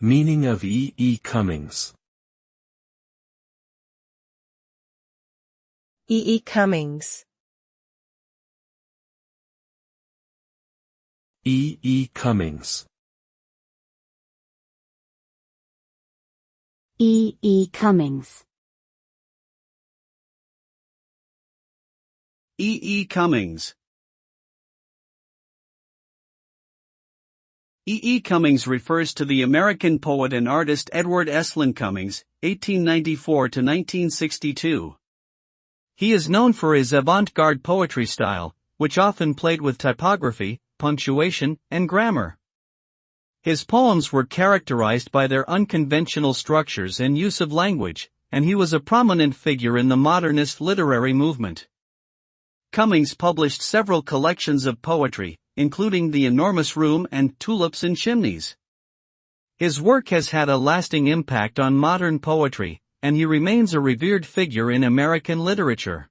Meaning of E. E. Cummings. E. E. Cummings. E. E. Cummings. E. E. Cummings. E. E. Cummings. E. E. Cummings refers to the American poet and artist Edward Estlin Cummings, 1894–1962. He is known for his avant-garde poetry style, which often played with typography, punctuation, and grammar. His poems were characterized by their unconventional structures and use of language, and he was a prominent figure in the modernist literary movement. Cummings published several collections of poetry, including The Enormous Room and Tulips and Chimneys. His work has had a lasting impact on modern poetry, and he remains a revered figure in American literature.